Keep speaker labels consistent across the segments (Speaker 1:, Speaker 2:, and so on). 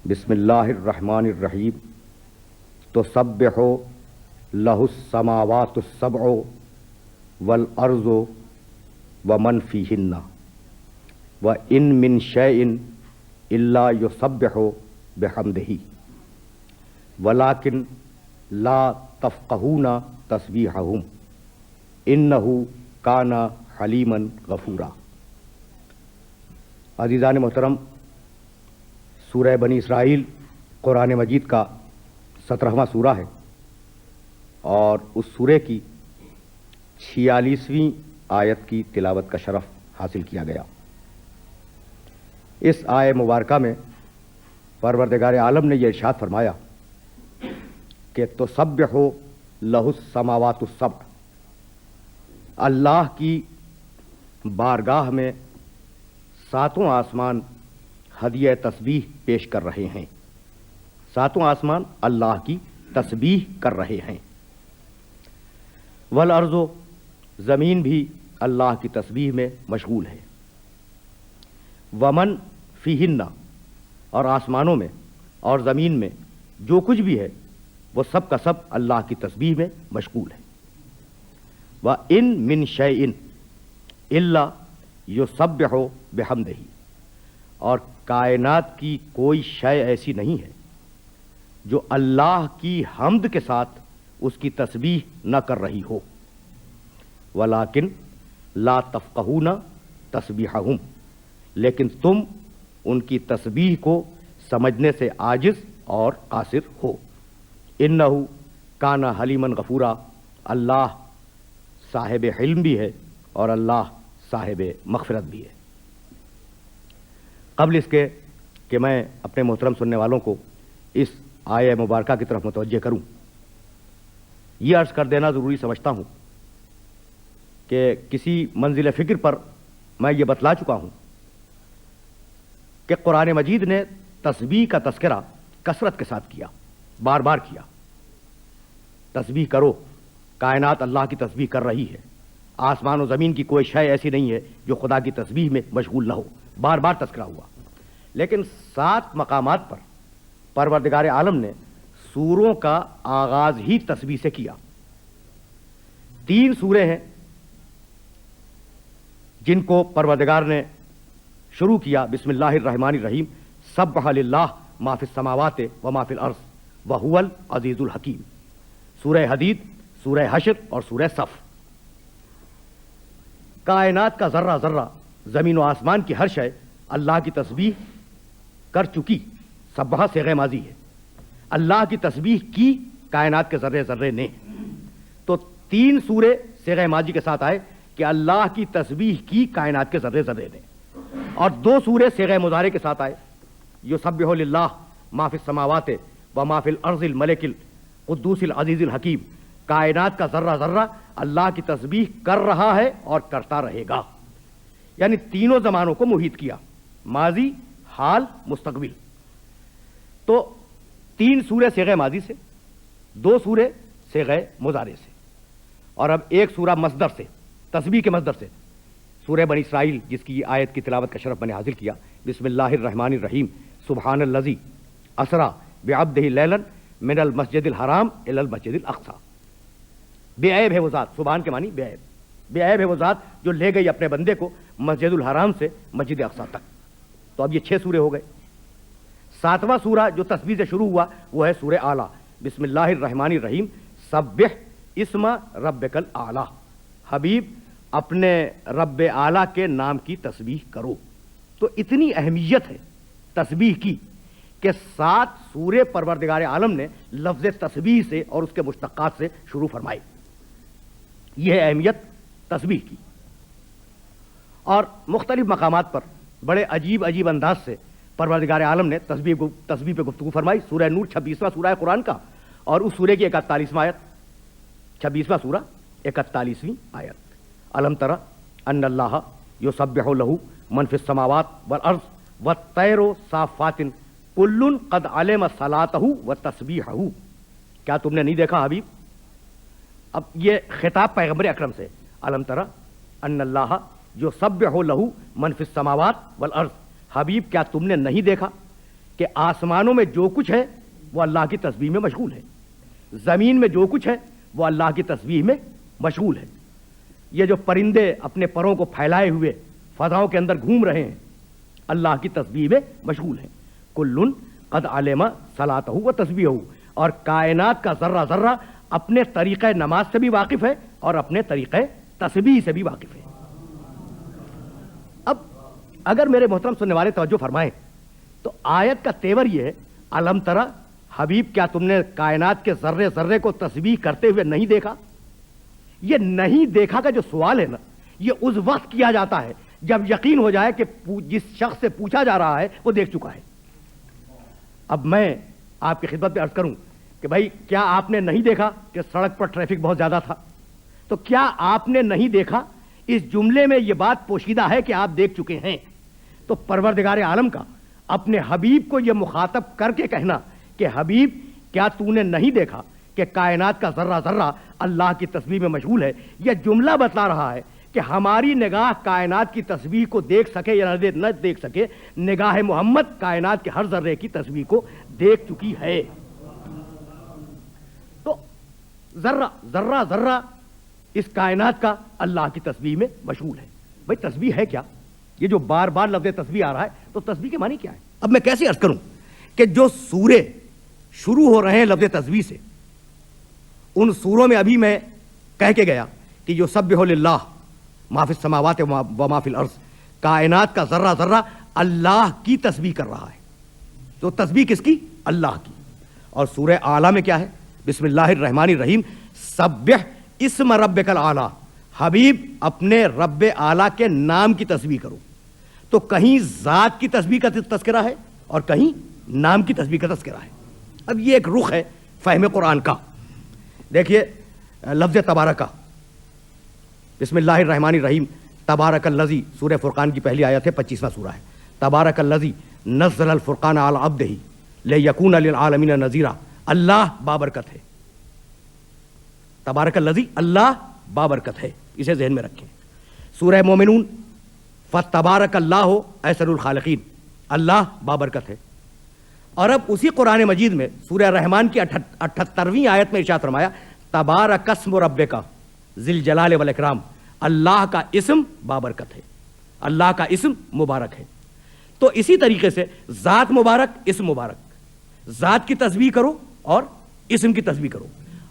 Speaker 1: بسم اللہ الرحمن الرحیم تسبح لہ السماوات السبع والارض ومن فیہن وان من شیء الا یسبح بحمدہ ولکن لا تفقہون تسبیحہم انہ کان حلیما غفورا۔ عزیزان محترم، سورہ بنی اسرائیل قرآن مجید کا 17واں سورہ ہے اور اس سورے کی 46ویں آیت کی تلاوت کا شرف حاصل کیا گیا۔ اس آیہ مبارکہ میں پروردگار عالم نے یہ ارشاد فرمایا کہ تسبح لہ السماوات السبع، اللہ کی بارگاہ میں ساتوں آسمان ہدیہ تسبیح پیش کر رہے ہیں۔ ساتوں آسمان اللہ کی تسبیح کر رہے ہیں۔ والارض، زمین بھی اللہ کی تسبیح میں مشغول ہے۔ ومن فیہن، اور آسمانوں میں اور زمین میں جو کچھ بھی ہے وہ سب کا سب اللہ کی تسبیح میں مشغول ہے۔ وَإِن مِّن شَيْءٍ إِلَّا يُسَبِّحُ بِحَمْدِهِ، اور کائنات کی کوئی شے ایسی نہیں ہے جو اللہ کی حمد کے ساتھ اس کی تسبیح نہ کر رہی ہو۔ ولیکن لا تفقہون تسبیحہم، لیکن تم ان کی تسبیح کو سمجھنے سے عاجز اور قاصر ہو۔ انہ کان حلیما غفورا، اللہ صاحب حلم بھی ہے اور اللہ صاحب مغفرت بھی ہے۔ قبل اس کے کہ میں اپنے محترم سننے والوں کو اس آیہ مبارکہ کی طرف متوجہ کروں، یہ عرض کر دینا ضروری سمجھتا ہوں کہ کسی منزل فکر پر میں یہ بتلا چکا ہوں کہ قرآن مجید نے تسبیح کا تذکرہ کثرت کے ساتھ کیا، بار بار کیا۔ تسبیح کرو، کائنات اللہ کی تسبیح کر رہی ہے، آسمان و زمین کی کوئی شے ایسی نہیں ہے جو خدا کی تسبیح میں مشغول نہ ہو، بار بار تذکرہ ہوا۔ لیکن 7 مقامات پر پروردگار عالم نے سوروں کا آغاز ہی تسبیح سے کیا۔ 3 سورے ہیں جن کو پروردگار نے شروع کیا بسم اللہ الرحمن الرحیم، سبح للہ ما فی السماوات و ما فی الارض وہو العزیز الحکیم، سورہ حدید، سورہ حشر اور سورہ صف۔ کائنات کا ذرہ ذرہ، زمین و آسمان کی ہر شے اللہ کی تسبیح کر چکی۔ سبحہ صیغہ ماضی ہے، اللہ کی تسبیح کی کائنات کے ذرے ذرے نے۔ تو 3 سورے صیغہ ماضی کے ساتھ آئے کہ اللہ کی تسبیح کی کائنات کے ذرے ذرے نے، اور 2 سورے صیغہ مضارع کے ساتھ آئے، یسبح للہ ما فی السماوات و ما فی الارض الملک القدوس العزیز الحکیم، کائنات کا ذرہ ذرہ اللہ کی تسبیح کر رہا ہے اور کرتا رہے گا۔ یعنی تینوں زمانوں کو محیط کیا، ماضی، حال، مستقبل۔ تو 3 سورے صیغہ ماضی سے، 2 سورے صیغہ مضارع سے، اور اب ایک سورہ مصدر سے، تسبیح کے مصدر سے، سورہ بنی اسرائیل، جس کی آیت کی تلاوت کا شرف میں نے حاصل کیا۔ بسم اللہ الرحمن الرحیم، سبحان الذی اسری بعبدہ لیلا من المسجد الحرام الی المسجد الاقصی۔ بے عیب ہے وہ ذات، سبحان کے معنی بے عیب، بے عیب ہے وہ ذات جو لے گئی اپنے بندے کو مسجد الحرام سے مسجد اقصی تک۔ تو اب یہ 6 سورے ہو گئے۔ 7واں سورہ جو تسبیح سے شروع ہوا وہ ہے سورہ اعلیٰ، بسم اللہ الرحمن الرحیم، سبح اسم ربک الاعلیٰ، حبیب اپنے رب اعلیٰ کے نام کی تسبیح کرو۔ تو اتنی اہمیت ہے تسبیح کی کہ 7 سورے پروردگار عالم نے لفظ تسبیح سے اور اس کے مشتقات سے شروع فرمائے۔ یہ ہے اہمیت تسبیح کی۔ اور مختلف مقامات پر بڑے عجیب عجیب انداز سے پروردگار عالم نے تسبیح پہ گفتگو فرمائی۔ سورہ نور 26واں سورہ ہے قرآن کا، اور اس سورے کی 41واں آیت، 26واں سورہ 41ویں آیت، الم تر ان اللہ یسبح لہ من فی السماوات والارض والطیر صافات کل قد علم صلاتہ وتسبیحہ۔ کیا تم نے نہیں دیکھا حبیب؟ اب یہ خطاب پیغمبر اکرم سے، الم تر ان اللہ یسبح لہ من فی السماوات والارض، حبیب کیا تم نے نہیں دیکھا کہ آسمانوں میں جو کچھ ہے وہ اللہ کی تسبیح میں مشغول ہے، زمین میں جو کچھ ہے وہ اللہ کی تسبیح میں مشغول ہے۔ یہ جو پرندے اپنے پروں کو پھیلائے ہوئے فضاؤں کے اندر گھوم رہے ہیں اللہ کی تسبیح میں مشغول ہیں۔ کل قد علم صلاتہ و تسبیحہ، اور کائنات کا ذرہ ذرہ اپنے طریقہ نماز سے بھی واقف ہے اور اپنے طریقہ تسبیح سے بھی واقف ہے۔ اب اگر میرے محترم سننے والے توجہ فرمائیں تو آیت کا تیور یہ ہے، الم ترى، حبیب کیا تم نے کائنات کے ذرے ذرے کو تسبیح کرتے ہوئے نہیں دیکھا؟ یہ نہیں دیکھا کا جو سوال ہے نا، یہ اس وقت کیا جاتا ہے جب یقین ہو جائے کہ جس شخص سے پوچھا جا رہا ہے وہ دیکھ چکا ہے۔ اب میں آپ کی خدمت میں عرض کروں کہ بھائی کیا آپ نے نہیں دیکھا کہ سڑک پر ٹریفک بہت زیادہ تھا؟ تو کیا آپ نے نہیں دیکھا؟ اس جملے میں یہ بات پوشیدہ ہے کہ آپ دیکھ چکے ہیں۔ تو پروردگار عالم کا اپنے حبیب کو یہ مخاطب کر کے کہنا کہ حبیب کیا تو نے نہیں دیکھا کہ کائنات کا ذرہ ذرہ اللہ کی تسبیح میں مشغول ہے، یہ جملہ بتلا رہا ہے کہ ہماری نگاہ کائنات کی تسبیح کو دیکھ سکے یا نہ دیکھ سکے، نگاہ محمد کائنات کے ہر ذرے کی تسبیح کو دیکھ چکی ہے۔ تو ذرہ ذرہ ذرہ اس کائنات کا اللہ کی تسبیح میں مشغول ہے۔ بھائی تسبیح ہے کیا؟ یہ جو بار بار لفظ تسبیح آ رہا ہے تو تسبیح کے معنی کیا ہے؟ اب میں کیسے عرض کروں کہ جو سورے شروع ہو رہے ہیں لفظ تسبیح سے، ان سوروں میں ابھی میں کہہ کے گیا کہ یسبح للہ ما فی السماوات و ما فی الارض، کائنات کا ذرہ ذرہ اللہ کی تسبیح کر رہا ہے۔ تو تسبیح کس کی؟ اللہ کی۔ اور سورہ اعلیٰ میں کیا ہے؟ بسم اللہ الرحمن الرحیم، سبح اسم ربک الاعلیٰ، حبیب اپنے رب اعلیٰ کے نام کی تسبیح کرو۔ تو کہیں ذات کی تسبیح کا تذکرہ ہے اور کہیں نام کی تسبیح کا تذکرہ ہے۔ اب یہ ایک رخ ہے فہم قرآن کا۔ دیکھیے لفظ تبارکہ، بسم اللہ الرحمن الرحیم، تبارک الذی، سورہ فرقان کی پہلی آیت ہے، 25واں سورہ ہے۔ تبارک الذی نزل الفرقان علی عبدہ لیکون للعالمین نذیرا، اللہ بابرکت ہے۔ تبارک الذی، اللہ بابرکت ہے، اسے ذہن میں رکھیں۔ سورہ مومنون، فتبارک اللہ احسن الخالقین، اللہ بابرکت ہے۔ اور اب اسی قرآن مجید میں سورہ رحمان کی 78ویں آیت میں ارشاد فرمایا، تبارک اسم ربک ذی الجلال والاکرام، اللہ کا اسم بابرکت ہے، اللہ کا اسم مبارک ہے۔ تو اسی طریقے سے ذات مبارک، اسم مبارک، ذات کی تسبیح کرو اور اسم کی تسبیح کرو۔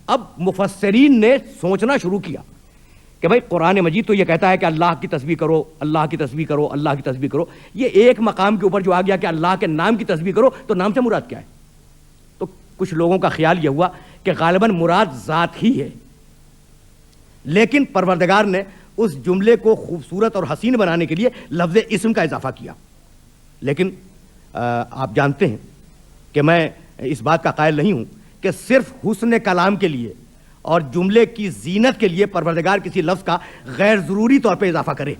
Speaker 1: اب مفسرین نے سوچنا شروع کیا کہ بھائی قرآن مجید تو یہ کہتا ہے کہ اللہ کی تسبیح کرو، اللہ کی تسبیح کرو، اللہ کی تسبیح کرو، یہ ایک مقام کے اوپر جو آ گیا کہ اللہ کے نام کی تسبیح کرو، تو نام سے مراد کیا ہے؟ تو کچھ لوگوں کا خیال یہ ہوا کہ غالباً مراد ذات ہی ہے، لیکن پروردگار نے اس جملے کو خوبصورت اور حسین بنانے کے لیے لفظ اسم کا اضافہ کیا۔ لیکن آپ جانتے ہیں کہ میں اس بات کا قائل نہیں ہوں کہ صرف حسن کلام کے لیے اور جملے کی زینت کے لیے پروردگار کسی لفظ کا غیر ضروری طور پہ اضافہ کرے۔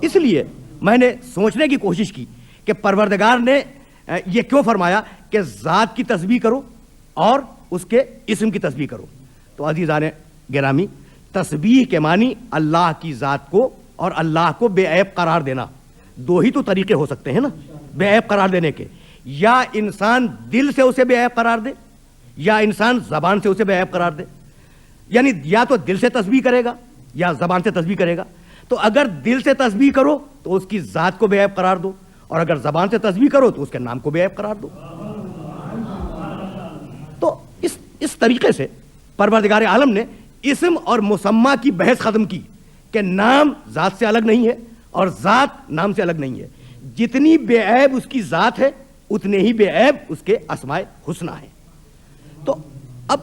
Speaker 1: اس لیے میں نے سوچنے کی کوشش کی کہ پروردگار نے یہ کیوں فرمایا کہ ذات کی تسبیح کرو اور اس کے اسم کی تسبیح کرو۔ تو عزیزان گرامی، تسبیح کے معنی اللہ کی ذات کو اور اللہ کو بے عیب قرار دینا۔ دو ہی تو طریقے ہو سکتے ہیں نا بے عیب قرار دینے کے، یا انسان دل سے اسے بے عیب قرار دے یا انسان زبان سے اسے بے عیب قرار دے، یعنی یا تو دل سے تسبیح کرے گا یا زبان سے تسبیح کرے گا۔ تو اگر دل سے تسبیح کرو تو اس کی ذات کو بے عیب قرار دو، اور اگر زبان سے تسبیح کرو تو اس کے نام کو بے عیب قرار دو۔ تو اس طریقے سے پروردگار عالم نے اسم اور مسمى کی بحث ختم کی کہ نام ذات سے الگ نہیں ہے اور ذات نام سے الگ نہیں ہے۔ جتنی بے عیب اس کی ذات ہے اتنے ہی بے عیب اس کے اسماء حسنی ہیں۔ تو اب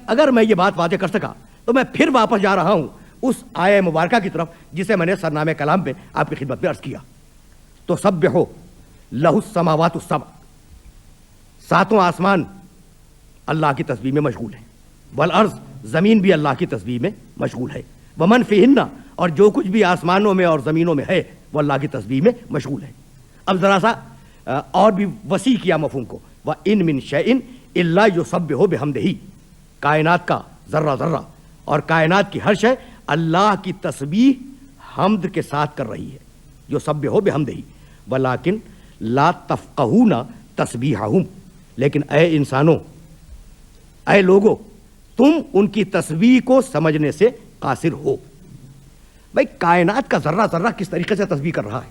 Speaker 1: اگر میں یہ بات واضح کر سکا تو میں پھر واپس جا رہا ہوں اس آیہ مبارکہ کی طرف جسے میں نے سرنامہ کلام میں آپ کی خدمت میں عرض کیا۔ تو سبحوا لہ السماوات السبع، ساتوں آسمان اللہ کی تسبیح میں مشغول ہیں، والارض، زمین بھی اللہ کی تسبیح میں مشغول ہے، ومن فیہن، اور جو کچھ بھی آسمانوں میں اور زمینوں میں ہے وہ اللہ کی تسبیح میں مشغول ہے۔ اب ذرا سا اور بھی وسیع کیا مفہوم کو، وَإِن مِّن شَيْءٍ إِلَّا يُسَبِّحُ بِحَمْدِهِ، کائنات کا ذرہ ذرہ اور کائنات کی ہر شے اللہ کی تسبیح حمد کے ساتھ کر رہی ہے، یسبحُ بحمدہ، ولیکن لا تفقہون تسبیحہم، لیکن اے انسانوں، اے لوگوں، تم ان کی تسبیح کو سمجھنے سے قاصر ہو۔ بھائی کائنات کا ذرہ ذرہ کس طریقے سے تسبیح کر رہا ہے،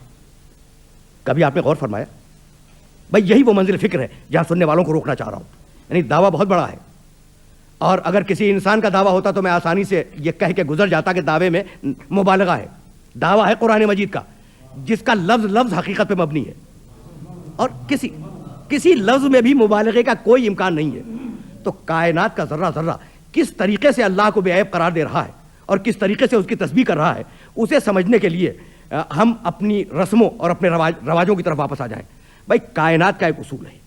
Speaker 1: کبھی آپ نے غور فرمایا؟ بھائی یہی وہ منزل فکر ہے جہاں سننے والوں کو روکنا چاہ رہا ہوں۔ یعنی دعویٰ بہت بڑا ہے، اور اگر کسی انسان کا دعویٰ ہوتا تو میں آسانی سے یہ کہہ کے گزر جاتا کہ دعوے میں مبالغہ ہے۔ دعویٰ ہے قرآن مجید کا، جس کا لفظ لفظ حقیقت پہ مبنی ہے، اور کسی لفظ میں بھی مبالغے کا کوئی امکان نہیں ہے۔ تو کائنات کا ذرہ ذرہ کس طریقے سے اللہ کو بے عیب قرار دے رہا ہے اور کس طریقے سے اس کی تسبیح کر رہا ہے، اسے سمجھنے کے لیے ہم اپنی رسموں اور اپنے رواجوں کی طرف واپس آ جائیں۔ بھائی کائنات کا ایک اصول ہے،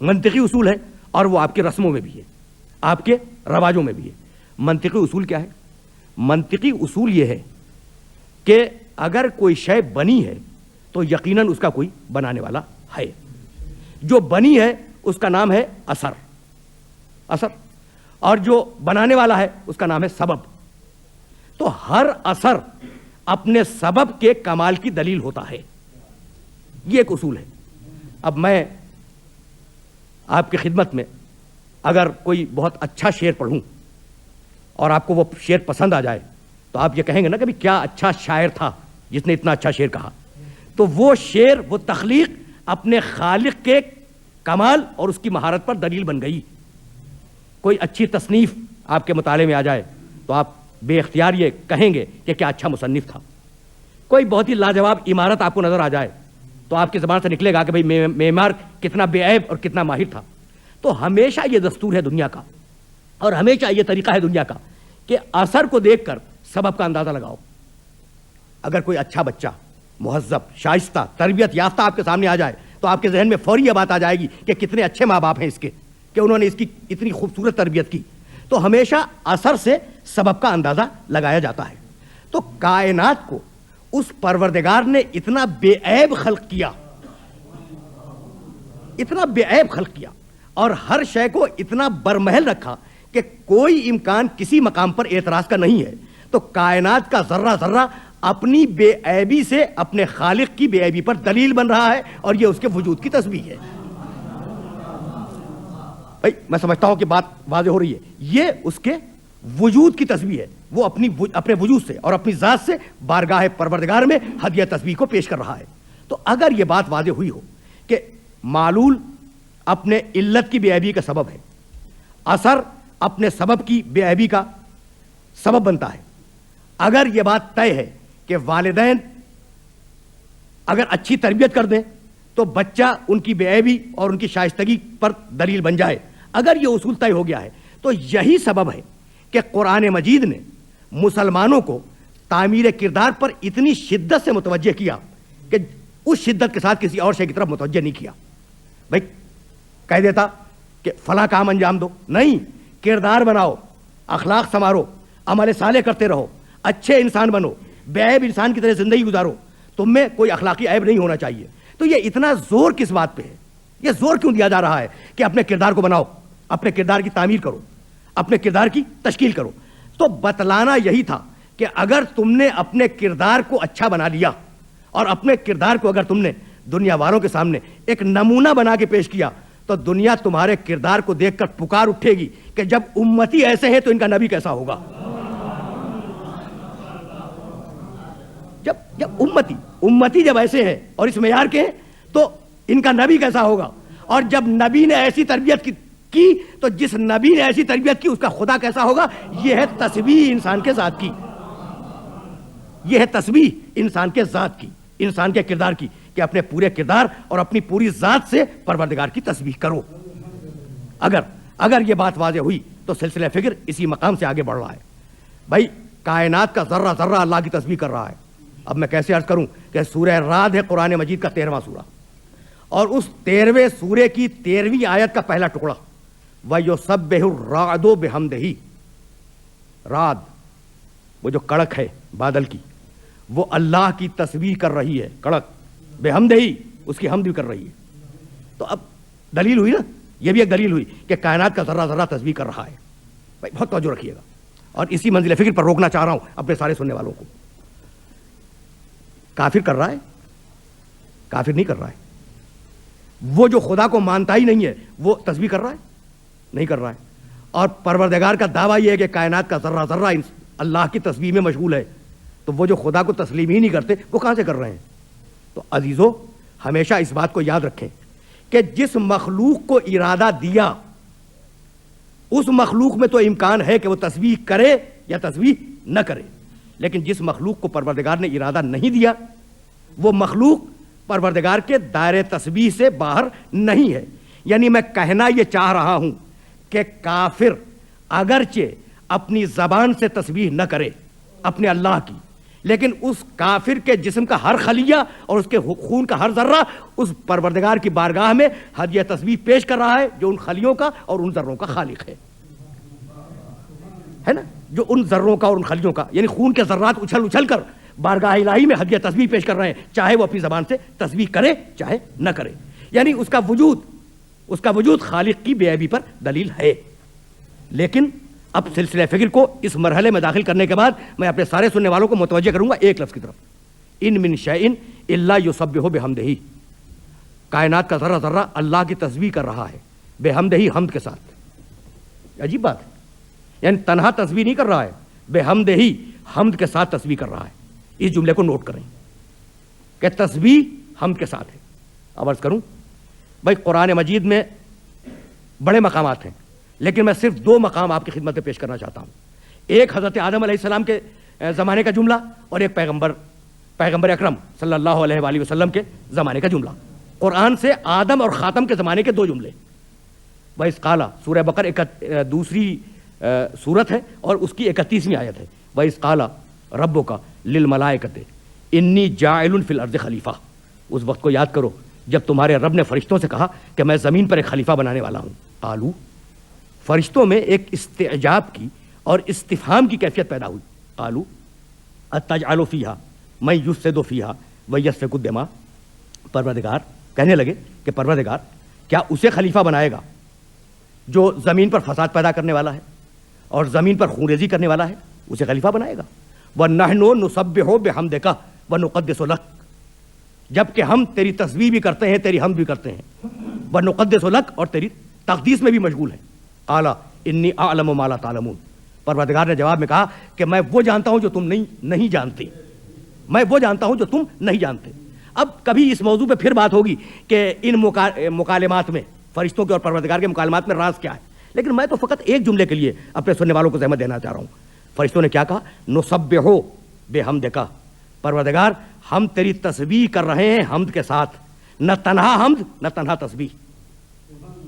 Speaker 1: منطقی اصول ہے، اور وہ آپ کی رسموں میں بھی ہے، آپ کے رواجوں میں بھی ہے۔ منطقی اصول کیا ہے؟ منطقی اصول یہ ہے کہ اگر کوئی شے بنی ہے تو یقیناً اس کا کوئی بنانے والا ہے۔ جو بنی ہے اس کا نام ہے اثر، اور جو بنانے والا ہے اس کا نام ہے سبب۔ تو ہر اثر اپنے سبب کے کمال کی دلیل ہوتا ہے، یہ ایک اصول ہے۔ اب میں آپ کی خدمت میں اگر کوئی بہت اچھا شعر پڑھوں اور آپ کو وہ شعر پسند آ جائے تو آپ یہ کہیں گے نا کہ کیا اچھا شاعر تھا جس نے اتنا اچھا شعر کہا۔ تو وہ شعر، وہ تخلیق اپنے خالق کے کمال اور اس کی مہارت پر دلیل بن گئی۔ کوئی اچھی تصنیف آپ کے مطالعے میں آ جائے تو آپ بے اختیار یہ کہیں گے کہ کیا اچھا مصنف تھا۔ کوئی بہت ہی لاجواب عمارت آپ کو نظر آ جائے تو آپ کی زبان سے نکلے گا کہ بھئی معمار کتنا بے عیب اور کتنا ماہر تھا۔ تو ہمیشہ یہ دستور ہے دنیا کا، اور ہمیشہ یہ طریقہ ہے دنیا کا کہ اثر کو دیکھ کر سبب کا اندازہ لگاؤ۔ اگر کوئی اچھا بچہ، مہذب، شائستہ، تربیت یافتہ آپ کے سامنے آ جائے تو آپ کے ذہن میں فوری یہ بات آ جائے گی کہ کتنے اچھے ماں باپ ہیں اس کے، کہ انہوں نے اس کی اتنی خوبصورت تربیت کی۔ تو ہمیشہ اثر سے سبب کا اندازہ لگایا جاتا ہے۔ تو کائنات کو اس پروردگار نے اتنا بے عیب خلق کیا، اتنا بے عیب خلق کیا، اور ہر شے کو اتنا برمحل رکھا کہ کوئی امکان کسی مقام پر اعتراض کا نہیں ہے۔ تو کائنات کا ذرہ ذرہ اپنی بے عیبی سے اپنے خالق کی بے عیبی پر دلیل بن رہا ہے، اور یہ اس کے وجود کی تسبیح ہے۔ بھائی میں سمجھتا ہوں کہ بات واضح ہو رہی ہے۔ یہ اس کے وجود کی تسبیح ہے، وہ اپنے وجود سے اور اپنی ذات سے بارگاہ پروردگار میں ہدیہ تسبیح کو پیش کر رہا ہے۔ تو اگر یہ بات واضح ہوئی ہو کہ معلول اپنے علت کی بے عیبی کا سبب ہے، اثر اپنے سبب کی بے عیبی کا سبب بنتا ہے، اگر یہ بات طے ہے کہ والدین اگر اچھی تربیت کر دیں تو بچہ ان کی بے عیبی اور ان کی شائستگی پر دلیل بن جائے، اگر یہ اصول طے ہو گیا ہے تو یہی سبب ہے کہ قرآن مجید نے مسلمانوں کو تعمیر کردار پر اتنی شدت سے متوجہ کیا کہ اس شدت کے ساتھ کسی اور شے کی طرف متوجہ نہیں کیا۔ بھائی کہہ دیتا کہ فلاں کام انجام دو، نہیں، کردار بناؤ، اخلاق سنوارو، عمل صالح کرتے رہو، اچھے انسان بنو، بے عیب انسان کی طرح زندگی گزارو، تم میں کوئی اخلاقی عیب نہیں ہونا چاہیے۔ تو یہ اتنا زور کس بات پہ ہے؟ یہ زور کیوں دیا جا رہا ہے کہ اپنے کردار کو بناؤ، اپنے کردار کی تعمیر کرو، اپنے کردار کی تشکیل کرو؟ تو بتلانا یہی تھا کہ اگر تم نے اپنے کردار کو اچھا بنا لیا اور اپنے کردار کو اگر تم نے دنیا والوں کے سامنے ایک نمونہ بنا کے پیش کیا تو دنیا تمہارے کردار کو دیکھ کر پکار اٹھے گی کہ جب امتی ایسے ہیں تو ان کا نبی کیسا ہوگا۔ جب امتی جب ایسے ہیں اور اس معیار کے ہیں تو ان کا نبی کیسا ہوگا، اور جب نبی نے ایسی تربیت کی تو جس نبی نے ایسی تربیت کی اس کا خدا کیسا ہوگا۔ یہ ہے تسبیح انسان کے ذات کی، یہ ہے تسبیح انسان کے ذات کی، انسان کے کردار کی، کہ اپنے پورے کردار اور اپنی پوری ذات سے پروردگار کی تسبیح کرو۔ اگر یہ بات واضح ہوئی تو سلسلہ فکر اسی مقام سے آگے بڑھ رہا ہے۔ بھائی کائنات کا ذرہ ذرہ اللہ کی تسبیح کر رہا ہے۔ اب میں کیسے عرض کروں کہ سورہ رعد ہے قرآن مجید کا 13واں سورہ، اور اس 13ویں سورے کی 13ویں آیت کا پہلا ٹکڑا وَيُسَبِّحُ الرَّعْدُ بِحَمْدِهِ، رعد وہ جو کڑک ہے بادل کی، وہ اللہ کی تسبیح کر رہی ہے، کڑک بحمدہی، اس کی حمد بھی کر رہی ہے۔ تو اب دلیل ہوئی نا، یہ بھی ایک دلیل ہوئی کہ کائنات کا ذرہ ذرہ تسبیح کر رہا ہے۔ بھائی بہت توجہ رکھیے گا، اور اسی منزل فکر پر روکنا چاہ رہا ہوں اپنے سارے سننے والوں کو۔ کافر کر رہا ہے؟ کافر نہیں کر رہا ہے، وہ جو خدا کو مانتا ہی نہیں ہے وہ تسبیح کر رہا ہے؟ نہیں کر رہا ہے. اور پروردگار کا دعویٰ یہ ہے کہ کائنات کا ذرہ ذرہ اللہ کی تسبیح میں مشغول ہے. تو وہ جو خدا کو تسلیم ہی نہیں کرتے وہ کہاں سے کر رہے ہیں؟ تو عزیزو ہمیشہ اس بات کو یاد رکھیں کہ جس مخلوق کو ارادہ دیا اس مخلوق میں تو امکان ہے کہ وہ تسبیح کرے یا تسبیح نہ کرے، لیکن جس مخلوق کو پروردگار نے ارادہ نہیں دیا وہ مخلوق پروردگار کے دائرے تسبیح سے باہر نہیں ہے. یعنی میں کہنا یہ چاہ رہا ہوں کہ کافر اگرچہ اپنی زبان سے تسبیح نہ کرے اپنے اللہ کی، لیکن اس کافر کے جسم کا ہر خلیہ اور اس کے خون کا ہر ذرہ اس پروردگار کی بارگاہ میں ہدیہ تسبیح پیش کر رہا ہے جو ان خلیوں کا اور ان ذروں کا خالق ہے نا، جو ان ذروں کا اور ان خلیوں کا، یعنی خون کے ذرات اچھل اچھل کر بارگاہ الہی میں ہدیہ تسبیح پیش کر رہے ہیں، چاہے وہ اپنی زبان سے تسبیح کرے چاہے نہ کرے. یعنی اس کا وجود خالق کی بے عیبی پر دلیل ہے. لیکن اب سلسلہ فکر کو اس مرحلے میں داخل کرنے کے بعد میں اپنے سارے سننے والوں کو متوجہ کروں گا ایک لفظ کی طرف. ان من شیء الا یسبح بحمدہ. کائنات کا ذرہ ذرہ اللہ کی تسبیح کر رہا ہے بحمدہ، حمد کے ساتھ. عجیب بات ہے، یعنی تنہا تسبیح نہیں کر رہا ہے، بحمدہ حمد کے ساتھ تسبیح کر رہا ہے. اس جملے کو نوٹ کریں کہ تسبیح حمد کے ساتھ ہے. اب عرض کروں بھائی قرآن مجید میں بڑے مقامات ہیں، لیکن میں صرف 2 مقام آپ کی خدمت میں پیش کرنا چاہتا ہوں. ایک حضرت آدم علیہ السلام کے زمانے کا جملہ اور ایک پیغمبر اکرم صلی اللہ علیہ وآلہ وسلم کے زمانے کا جملہ. قرآن سے آدم اور خاتم کے زمانے کے 2 جملے. وَإِذْ قَالَ سورہ بقرہ دوسری سورت ہے اور اس کی 31ویں آیت ہے. وَإِذْ قَالَ رَبُّكَ لِلْمَلَائِكَةِ إِنِّي جَاعِلٌ فِي الْأَرْضِ خلیفہ. اس وقت کو یاد کرو جب تمہارے رب نے فرشتوں سے کہا کہ میں زمین پر ایک خلیفہ بنانے والا ہوں. قالو، فرشتوں میں ایک استعجاب کی اور استفہام کی کیفیت پیدا ہوئی. قالو اتجعل فیہا من یفسد فیہا ویسفک الدماء. پروردگار کہنے لگے کہ پروردگار کیا اسے خلیفہ بنائے گا جو زمین پر فساد پیدا کرنے والا ہے اور زمین پر خون ریزی کرنے والا ہے؟ اسے خلیفہ بنائے گا. وَنَحْنُ نُسَبِّحُ بِحَمْدِكَ وَنُقَدِّسُ لَكَ. جبکہ ہم تیری تسبیح بھی کرتے ہیں، تیری حمد بھی کرتے ہیں. وَنُقَدِّسُ لَكَ، اور تیری تقدیس میں بھی مشغول ہیں. قَالَ إِنِّي أَعْلَمُ مَا لَا تَعْلَمُونَ. پروردگار نے جواب میں کہا کہ میں وہ جانتا ہوں جو تم نہیں جانتے. میں وہ جانتا ہوں جو تم نہیں جانتے. اب کبھی اس موضوع پہ پھر بات ہوگی کہ ان مکالمات میں، فرشتوں کے اور پروردگار کے مکالمات میں راز کیا ہے، لیکن میں تو فقط ایک جملے کے لیے اپنے سننے والوں کو زحمت دینا چاہ رہا ہوں. فرشتوں نے کیا کہا؟ نسبحو بحمدک. پروردگار ہم تیری تسبیح کر رہے ہیں حمد کے ساتھ، نہ تنہا حمد نہ تنہا تسبیح.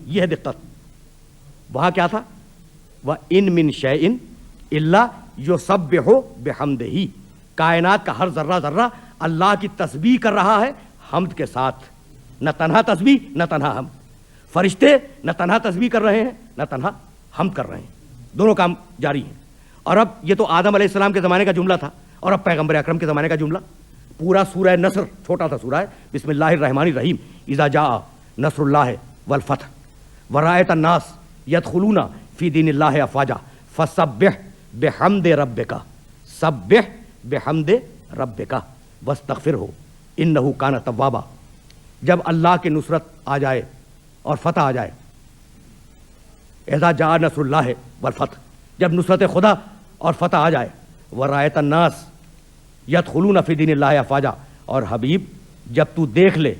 Speaker 1: یہ ہے دقت. وہاں کیا تھا؟ وَإِن مِّن شَيْءٍ إِلَّا يُسَبِّحُ بِحَمْدِهِ. کائنات کا ہر ذرہ ذرہ اللہ کی تسبیح کر رہا ہے حمد کے ساتھ، نہ تنہا تسبیح نہ تنہا حمد. فرشتے نہ تنہا تسبیح کر رہے ہیں نہ تنہا حمد کر رہے ہیں، دونوں کام جاری ہیں. اور اب یہ تو آدم علیہ السلام کے زمانے کا جملہ تھا، اور اب پیغمبر اکرم کے زمانے کا جملہ. پورا سورہ نصر، چھوٹا سا سورہ ہے، بسم اللہ الرحمن الرحیم. اذا جاء نصر اللہ والفتح ورأیت الناس یدخلون فی دین اللہ افواجا فسبح بحمد ربک. سبح بحمد ربک واستغفرہ انہ کان توابا. جب اللہ کی نصرت آ جائے اور فتح آ جائے، اذا جاء نصر اللہ والفتح، جب نصرت خدا اور فتح آ جائے، ورأیت الناس یدخلون فی دین اللہ افواجا، اور حبیب جب تو دیکھ لے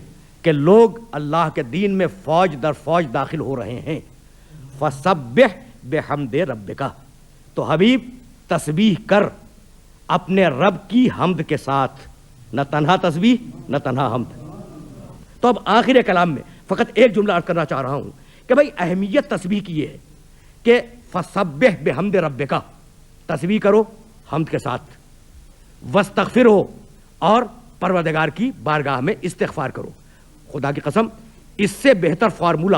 Speaker 1: کہ لوگ اللہ کے دین میں فوج در فوج داخل ہو رہے ہیں، فسبح بحمد ربک، تو حبیب تسبیح کر اپنے رب کی حمد کے ساتھ، نہ تنہا تسبیح نہ تنہا حمد. تو اب آخر کلام میں فقط ایک جملہ عرض کرنا چاہ رہا ہوں کہ بھائی اہمیت تسبیح کی یہ ہے کہ فسبح بحمد ربک، تسبیح کرو حمد کے ساتھ، واستغفرہ، اور پروردگار کی بارگاہ میں استغفار کرو. خدا کی قسم اس سے بہتر فارمولہ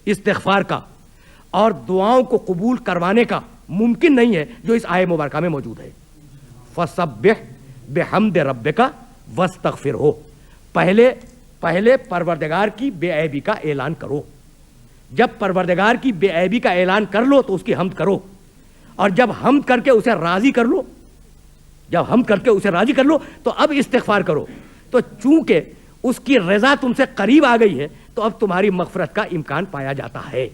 Speaker 1: استغفار کا اور دعاؤں کو قبول کروانے کا ممکن نہیں ہے جو اس آیہ مبارکہ میں موجود ہے. فسبح بحمد ربک واستغفرہ. پہلے پروردگار کی بے عیبی کا اعلان کرو. جب پروردگار کی بے عیبی کا اعلان کر لو تو اس کی حمد کرو، اور جب حمد کر کے اسے راضی کر لو، تو اب استغفار کرو. تو چونکہ اس کی رضا تم سے قریب آ گئی ہے تو اب تمہاری مغفرت کا امکان پایا جاتا ہے.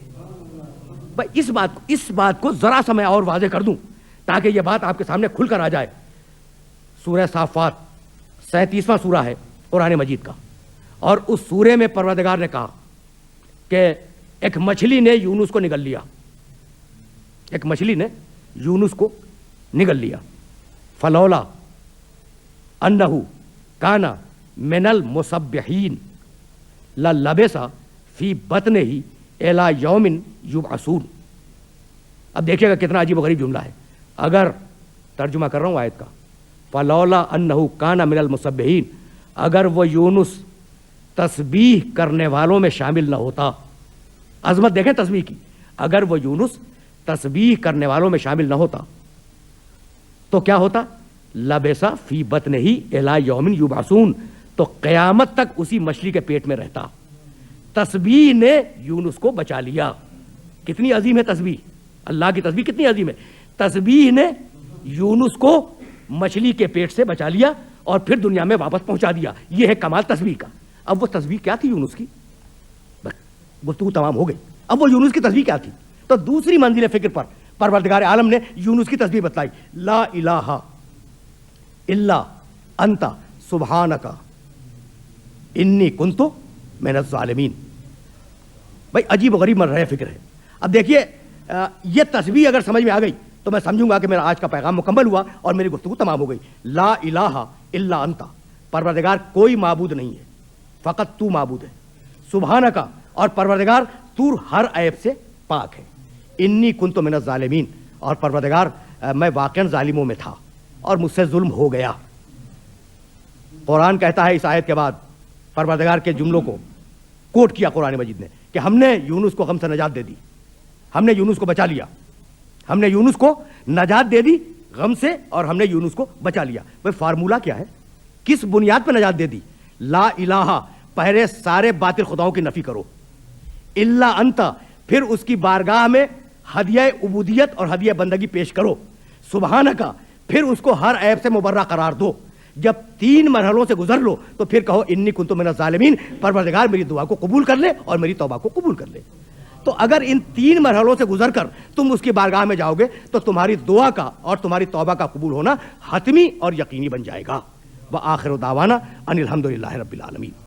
Speaker 1: بھائی اس بات کو ذرا سا میں اور واضح کر دوں تاکہ یہ بات آپ کے سامنے کھل کر آ جائے. سورہ صافات 37واں سورہ ہے قرآن مجید کا, اور اس سورے میں پروردگار نے کہا کہ ایک مچھلی نے یونس کو نگل لیا, ایک مچھلی نے یونس کو نگل لیا. فلولا انہ کان من المسبحین للبث فی بطنہ الی یوم یبعثون. اب دیکھیے گا کتنا عجیب و غریب جملہ ہے. اگر ترجمہ کر رہا ہوں آیت کا, فلولا انہ کان من المسبحین, اگر وہ یونس تسبیح کرنے والوں میں شامل نہ ہوتا. عظمت دیکھیں تسبیح کی. اگر وہ یونس تسبیح کرنے والوں میں شامل نہ ہوتا تو کیا ہوتا؟ لبث فی بطنہ الی یوم یبعثون, تو قیامت تک اسی مچھلی کے پیٹ میں رہتا. تسبیح نے یونس کو بچا لیا. کتنی عظیم ہے تسبیح, اللہ کی تسبیح کتنی عظیم ہے. تسبیح نے یونس کو مچھلی کے پیٹ سے بچا لیا اور پھر دنیا میں واپس پہنچا دیا. یہ ہے کمال تسبیح کا. اب وہ تسبیح کیا تھی یونس کی؟ بس گفتگو تمام ہو گئی. اب وہ یونس کی تسبیح کیا تھی؟ تو دوسری منزل فکر پر پروردگار عالم نے یونس کی تسبیح بتلائی. لا الہ الا انت سبحانک انی کنت من الظالمین. بھائی عجیب و غریب مرحلہ فکر ہے. اب دیکھیے یہ تسبیح اگر سمجھ میں آ گئی تو میں سمجھوں گا کہ میرا آج کا پیغام مکمل ہوا اور میری گفتگو تمام ہو گئی. لا الہ الا انت, پروردگار کوئی معبود نہیں ہے, فقط تو معبود ہے. سبحانک, اور پروردگار تو ہر عیب سے پاک ہے. انی کنت من الظالمین, اور پروردگار میں واقعا ظالموں میں تھا اور مجھ سے ظلم ہو گیا. قرآن کہتا ہے اس آیت کے بعد پروردگار کے جملوں کو کوٹ کیا قرآن مجید نے کہ ہم نے یونس کو غم سے نجات دے دی, ہم نے یونس کو بچا لیا, ہم نے یونس کو نجات دے دی غم سے, اور ہم نے یونس کو بچا لیا. بھائی فارمولہ کیا ہے, کس بنیاد پہ نجات دے دی؟ لا الہ, پہلے سارے باطل خداؤں کی نفی کرو. الا انت, پھر اس کی بارگاہ میں ہدیہ عبودیت اور ہدیہ بندگی پیش کرو. سبحانک, پھر اس کو ہر عیب سے مبرہ قرار دو. جب 3 مرحلوں سے گزر لو تو پھر کہو انی کنت من الظالمین, پروردگار میری دعا کو قبول کر لے اور میری توبہ کو قبول کر لے. تو اگر ان 3 مرحلوں سے گزر کر تم اس کی بارگاہ میں جاؤ گے تو تمہاری دعا کا اور تمہاری توبہ کا قبول ہونا حتمی اور یقینی بن جائے گا. وآخر دعوانا ان الحمدللہ رب العالمین.